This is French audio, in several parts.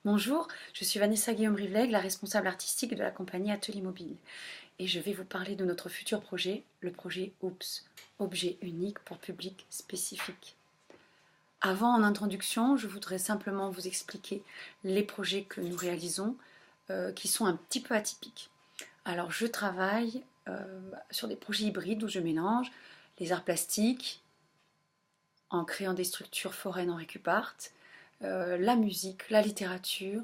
Bonjour, je suis Vanessa Guillaume-Rivleg, la responsable artistique de la compagnie Atelier Mobile. Et je vais vous parler de notre futur projet, le projet OOPS, objet unique pour public spécifique. Avant, en introduction, je voudrais simplement vous expliquer les projets que nous réalisons, qui sont un petit peu atypiques. Alors, je travaille sur des projets hybrides où je mélange les arts plastiques, en créant des structures foraines en récupart, la musique, la littérature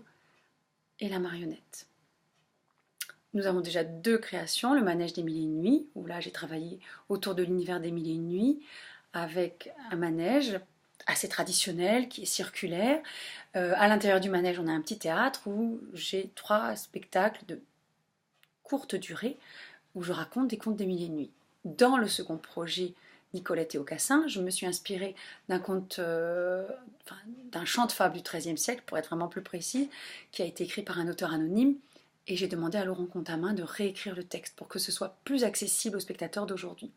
et la marionnette. Nous avons déjà deux créations, le manège des mille et une nuits, où là j'ai travaillé autour de l'univers des mille et une nuits, avec un manège assez traditionnel qui est circulaire. À l'intérieur du manège, on a un petit théâtre où j'ai 3 spectacles de courte durée où je raconte des contes des mille et une nuits. Dans le second projet, Nicolette et Aucassin, je me suis inspirée d'un conte, d'un chant de fable du XIIIe siècle, pour être vraiment plus précis, qui a été écrit par un auteur anonyme, et j'ai demandé à Laurent Contamin de réécrire le texte pour que ce soit plus accessible aux spectateurs d'aujourd'hui.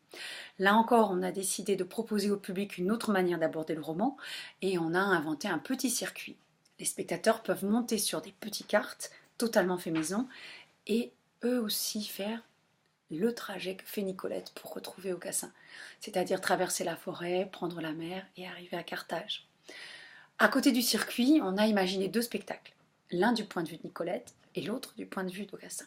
Là encore, on a décidé de proposer au public une autre manière d'aborder le roman, et on a inventé un petit circuit. Les spectateurs peuvent monter sur des petites cartes, totalement fait maison, et eux aussi faire le trajet que fait Nicolette pour retrouver Aucassin, c'est-à-dire traverser la forêt, prendre la mer et arriver à Carthage. À côté du circuit, on a imaginé 2 spectacles, l'un du point de vue de Nicolette et l'autre du point de vue d'Aucassin.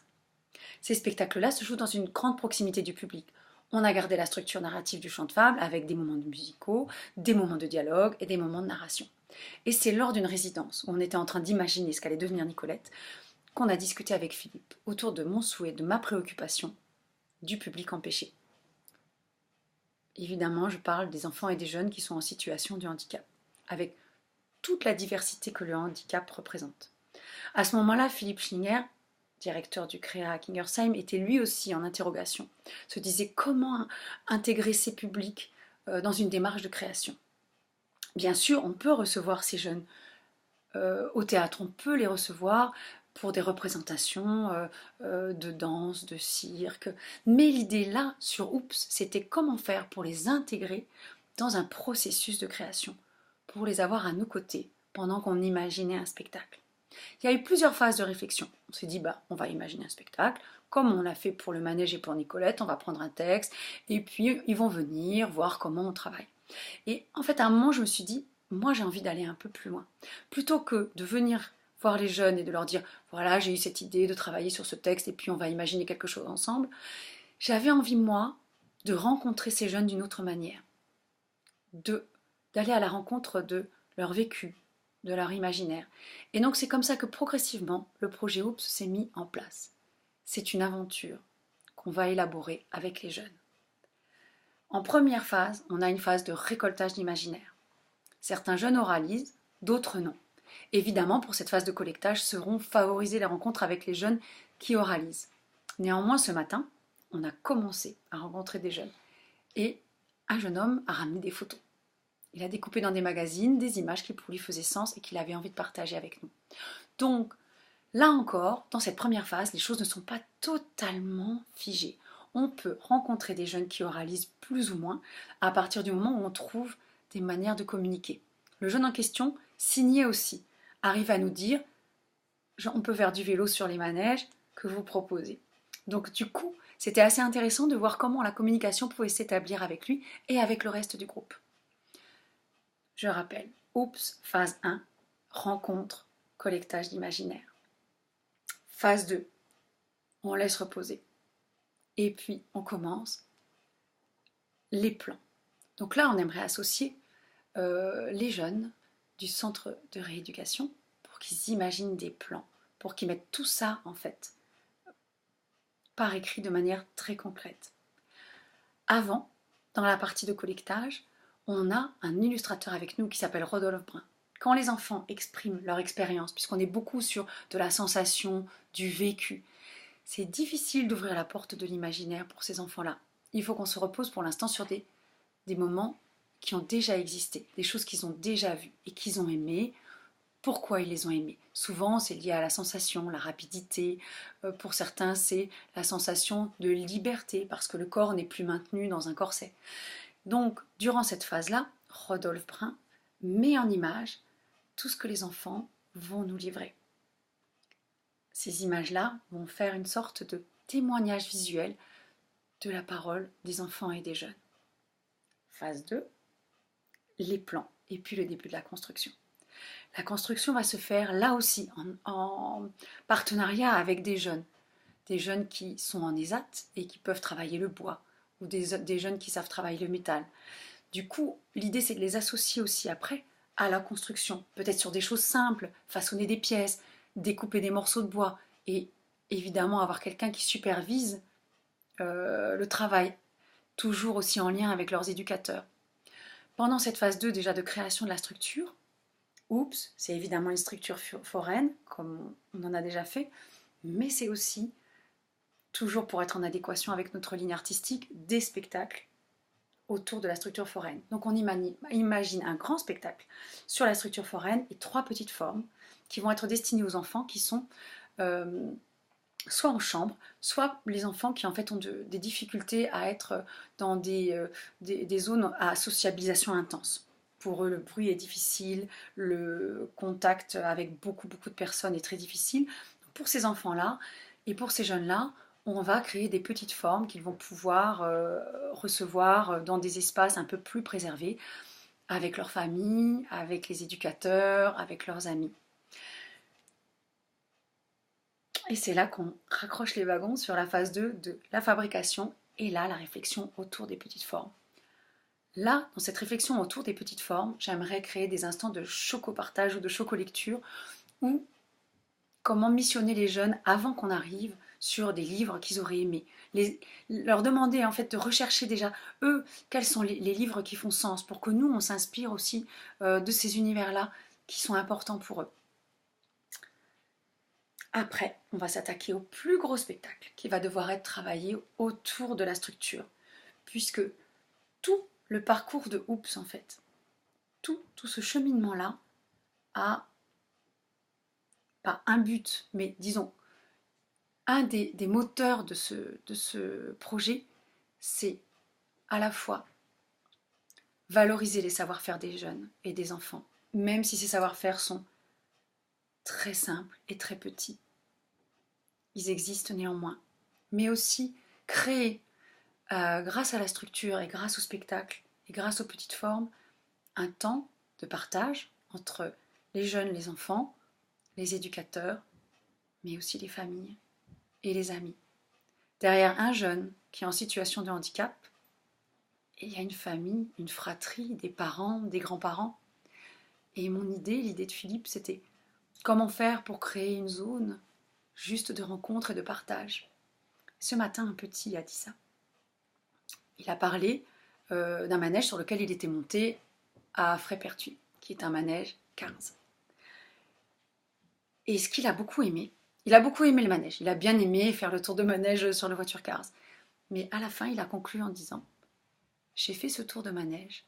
Ces spectacles-là se jouent dans une grande proximité du public. On a gardé la structure narrative du chant de fable avec des moments musicaux, des moments de dialogue et des moments de narration. Et c'est lors d'une résidence où on était en train d'imaginer ce qu'allait devenir Nicolette qu'on a discuté avec Philippe autour de mon souhait, de ma préoccupation du public empêché. Évidemment, je parle des enfants et des jeunes qui sont en situation de handicap, avec toute la diversité que le handicap représente. À ce moment-là, Philippe Schlinger, directeur du CREA à Kingersheim, était lui aussi en interrogation, se disait comment intégrer ces publics dans une démarche de création. Bien sûr, on peut recevoir ces jeunes au théâtre, on peut les recevoir pour des représentations de danse, de cirque. Mais l'idée là, sur Oups, c'était comment faire pour les intégrer dans un processus de création, pour les avoir à nos côtés pendant qu'on imaginait un spectacle. Il y a eu plusieurs phases de réflexion. On s'est dit, on va imaginer un spectacle, comme on l'a fait pour le manège et pour Nicolette, on va prendre un texte, et puis ils vont venir voir comment on travaille. Et en fait, à un moment, je me suis dit, moi j'ai envie d'aller un peu plus loin. Plutôt que de venir voir les jeunes et de leur dire, voilà, j'ai eu cette idée de travailler sur ce texte et puis on va imaginer quelque chose ensemble, j'avais envie, moi, de rencontrer ces jeunes d'une autre manière, d'aller à la rencontre de leur vécu, de leur imaginaire. Et donc c'est comme ça que progressivement, le projet Oups s'est mis en place. C'est une aventure qu'on va élaborer avec les jeunes. En première phase, on a une phase de récoltage d'imaginaire. Certains jeunes oralisent, d'autres non. Évidemment, pour cette phase de collectage, seront favorisées les rencontres avec les jeunes qui oralisent. Néanmoins, ce matin, on a commencé à rencontrer des jeunes. Et un jeune homme a ramené des photos. Il a découpé dans des magazines des images qui pour lui faisaient sens et qu'il avait envie de partager avec nous. Donc, là encore, dans cette première phase, les choses ne sont pas totalement figées. On peut rencontrer des jeunes qui oralisent plus ou moins à partir du moment où on trouve des manières de communiquer. Le jeune en question signait aussi, arrive à nous dire on peut faire du vélo sur les manèges que vous proposez. Donc du coup, c'était assez intéressant de voir comment la communication pouvait s'établir avec lui et avec le reste du groupe. Je rappelle, Oups, phase 1, rencontre, collectage d'imaginaire. Phase 2, on laisse reposer. Et puis on commence les plans. Donc là, on aimerait associer les jeunes du centre de rééducation pour qu'ils imaginent des plans, pour qu'ils mettent tout ça en fait par écrit de manière très concrète. Avant, dans la partie de collectage, on a un illustrateur avec nous qui s'appelle Rodolphe Brun. Quand les enfants expriment leur expérience, puisqu'on est beaucoup sur de la sensation, du vécu, c'est difficile d'ouvrir la porte de l'imaginaire pour ces enfants-là. Il faut qu'on se repose pour l'instant sur des moments qui ont déjà existé, des choses qu'ils ont déjà vues et qu'ils ont aimées. Pourquoi ils les ont aimées? Souvent, c'est lié à la sensation, la rapidité. Pour certains, c'est la sensation de liberté, parce que le corps n'est plus maintenu dans un corset. Donc, durant cette phase-là, Rodolphe Brun met en image tout ce que les enfants vont nous livrer. Ces images-là vont faire une sorte de témoignage visuel de la parole des enfants et des jeunes. Phase 2, les plans et puis le début de la construction. La construction va se faire là aussi en partenariat avec des jeunes qui sont en ESAT et qui peuvent travailler le bois, ou des jeunes qui savent travailler le métal. Du coup, l'idée c'est de les associer aussi après à la construction, peut-être sur des choses simples, façonner des pièces, découper des morceaux de bois, et évidemment avoir quelqu'un qui supervise le travail, toujours aussi en lien avec leurs éducateurs. Pendant cette phase 2 déjà de création de la structure, Oups, c'est évidemment une structure foraine, comme on en a déjà fait, mais c'est aussi, toujours pour être en adéquation avec notre ligne artistique, des spectacles autour de la structure foraine. Donc on imagine un grand spectacle sur la structure foraine et 3 petites formes qui vont être destinées aux enfants qui sont soit en chambre, soit les enfants qui en fait ont des difficultés à être dans des zones à sociabilisation intense. Pour eux, le bruit est difficile, le contact avec beaucoup de personnes est très difficile. Pour ces enfants-là et pour ces jeunes-là, on va créer des petites formes qu'ils vont pouvoir recevoir dans des espaces un peu plus préservés, avec leur famille, avec les éducateurs, avec leurs amis. Et c'est là qu'on raccroche les wagons sur la phase 2 de la fabrication et là la réflexion autour des petites formes. Là, dans cette réflexion autour des petites formes, j'aimerais créer des instants de choco-partage ou de choco-lecture ou comment missionner les jeunes avant qu'on arrive sur des livres qu'ils auraient aimés. Leur demander en fait de rechercher déjà, eux, quels sont les livres qui font sens pour que nous, on s'inspire aussi de ces univers-là qui sont importants pour eux. Après, on va s'attaquer au plus gros spectacle qui va devoir être travaillé autour de la structure, puisque tout le parcours de Oups, en fait, tout ce cheminement-là a pas un but, mais disons, un des moteurs de ce projet, c'est à la fois valoriser les savoir-faire des jeunes et des enfants, même si ces savoir-faire sont très simples et très petits. Ils existent néanmoins. Mais aussi créer, grâce à la structure et grâce au spectacle et grâce aux petites formes, un temps de partage entre les jeunes, les enfants, les éducateurs, mais aussi les familles et les amis. Derrière un jeune qui est en situation de handicap, il y a une famille, une fratrie, des parents, des grands-parents. Et l'idée de Philippe, c'était comment faire pour créer une zone juste de rencontre et de partage. Ce matin, un petit a dit ça. Il a parlé d'un manège sur lequel il était monté à Frépertuis, qui est un manège 15. Et ce qu'il a beaucoup aimé, il a beaucoup aimé le manège, il a bien aimé faire le tour de manège sur le voiture Cars. Mais à la fin, il a conclu en disant « J'ai fait ce tour de manège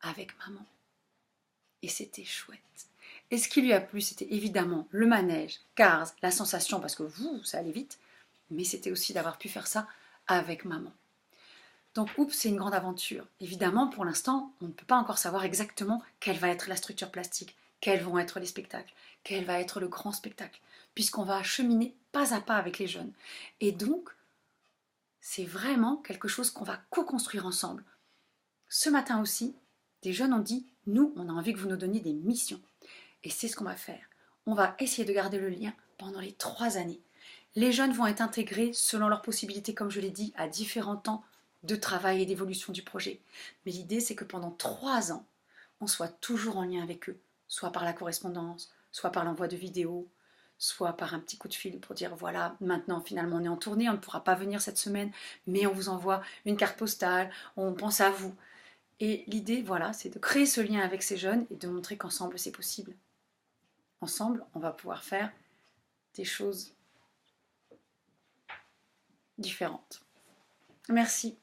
avec maman. Et c'était chouette. » Et ce qui lui a plu, c'était évidemment le manège, Cars, la sensation, parce que ça allait vite, mais c'était aussi d'avoir pu faire ça avec maman. Donc, Oups, c'est une grande aventure. Évidemment, pour l'instant, on ne peut pas encore savoir exactement quelle va être la structure plastique, quels vont être les spectacles, quel va être le grand spectacle, puisqu'on va cheminer pas à pas avec les jeunes. Et donc, c'est vraiment quelque chose qu'on va co-construire ensemble. Ce matin aussi, des jeunes ont dit, nous, on a envie que vous nous donniez des missions. Et c'est ce qu'on va faire. On va essayer de garder le lien pendant les 3 années. Les jeunes vont être intégrés selon leurs possibilités, comme je l'ai dit, à différents temps de travail et d'évolution du projet. Mais l'idée, c'est que pendant 3 ans, on soit toujours en lien avec eux, soit par la correspondance, soit par l'envoi de vidéos, soit par un petit coup de fil pour dire voilà, maintenant finalement on est en tournée, on ne pourra pas venir cette semaine, mais on vous envoie une carte postale, on pense à vous. Et l'idée, voilà, c'est de créer ce lien avec ces jeunes et de montrer qu'ensemble c'est possible. Ensemble, on va pouvoir faire des choses différentes. Merci.